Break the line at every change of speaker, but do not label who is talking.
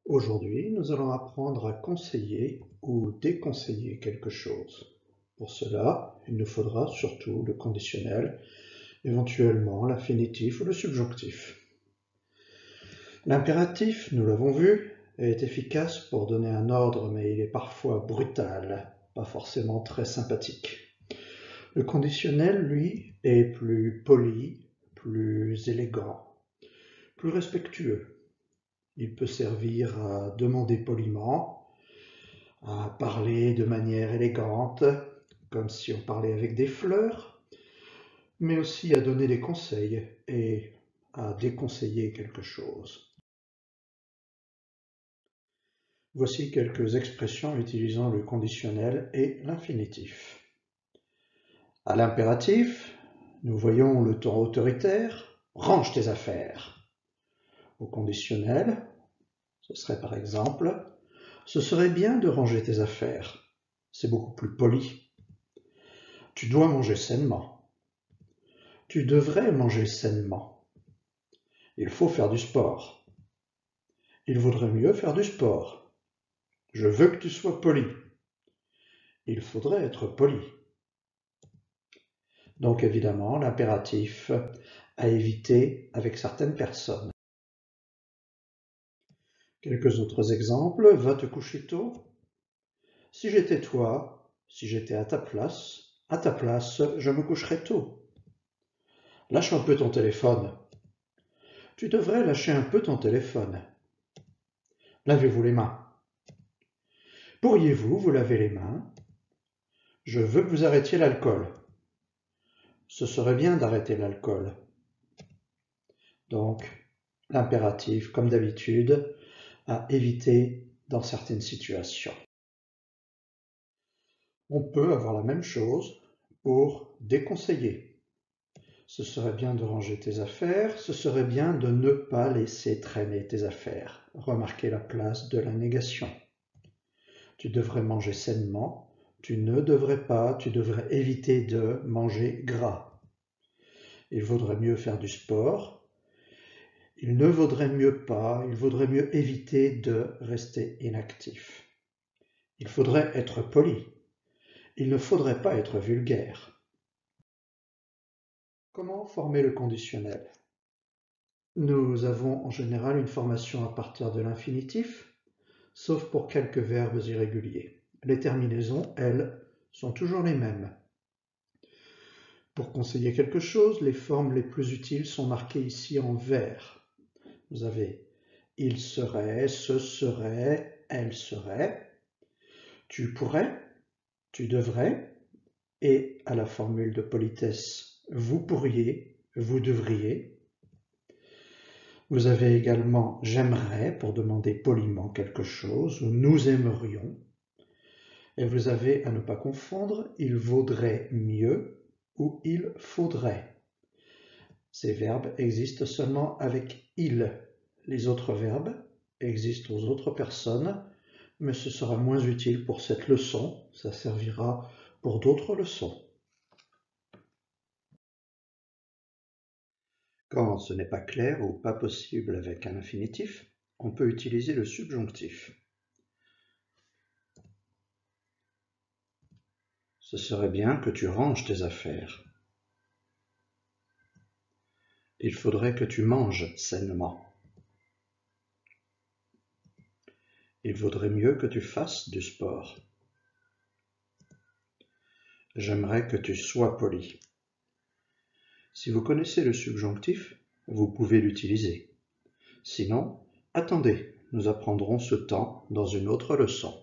Aujourd'hui, nous allons apprendre à conseiller ou déconseiller quelque chose. Pour cela, il nous faudra surtout le conditionnel, éventuellement l'infinitif ou le subjonctif. L'impératif, nous l'avons vu, est efficace pour donner un ordre, mais il est parfois brutal, pas forcément très sympathique. Le conditionnel, lui, est plus poli, plus élégant, plus respectueux. Il peut servir à demander poliment, à parler de manière élégante, comme si on parlait avec des fleurs, mais aussi à donner des conseils et à déconseiller quelque chose. Voici quelques expressions utilisant le conditionnel et l'infinitif. À l'impératif, nous voyons le ton autoritaire « range tes affaires ». Au conditionnel, ce serait par exemple « ce serait bien de ranger tes affaires ». C'est beaucoup plus poli. Tu dois manger sainement. Tu devrais manger sainement. Il faut faire du sport. Il vaudrait mieux faire du sport. Je veux que tu sois poli. Il faudrait être poli. Donc évidemment, l'impératif à éviter avec certaines personnes. Quelques autres exemples. Va te coucher tôt. Si j'étais toi, si j'étais à ta place, je me coucherais tôt. Lâche un peu ton téléphone. Tu devrais lâcher un peu ton téléphone. Lavez-vous les mains. Pourriez-vous vous laver les mains? Je veux que vous arrêtiez l'alcool. Ce serait bien d'arrêter l'alcool. Donc, l'impératif, comme d'habitude, à éviter dans certaines situations. On peut avoir la même chose pour déconseiller. Ce serait bien de ranger tes affaires, ce serait bien de ne pas laisser traîner tes affaires. Remarquez la place de la négation. Tu devrais manger sainement, tu ne devrais pas, tu devrais éviter de manger gras. Il vaudrait mieux faire du sport, il ne vaudrait mieux pas, il vaudrait mieux éviter de rester inactif. Il faudrait être poli, il ne faudrait pas être vulgaire. Comment former le conditionnel? Nous avons en général une formation à partir de l'infinitif, sauf pour quelques verbes irréguliers. Les terminaisons, elles, sont toujours les mêmes. Pour conseiller quelque chose, les formes les plus utiles sont marquées ici en vert. Vous avez « il serait »,« ce serait »,« elle serait »,« tu pourrais »,« tu devrais » et à la formule de politesse « vous pourriez »,« vous devriez ». Vous avez également « j'aimerais » pour demander poliment quelque chose ou « nous aimerions ». Et vous avez, à ne pas confondre, « il vaudrait mieux » ou « il faudrait ». Ces verbes existent seulement avec « il ». Les autres verbes existent aux autres personnes, mais ce sera moins utile pour cette leçon, ça servira pour d'autres leçons. Quand ce n'est pas clair ou pas possible avec un infinitif, on peut utiliser le subjonctif. Ce serait bien que tu ranges tes affaires. Il faudrait que tu manges sainement. Il vaudrait mieux que tu fasses du sport. J'aimerais que tu sois poli. Si vous connaissez le subjonctif, vous pouvez l'utiliser. Sinon, attendez, nous apprendrons ce temps dans une autre leçon.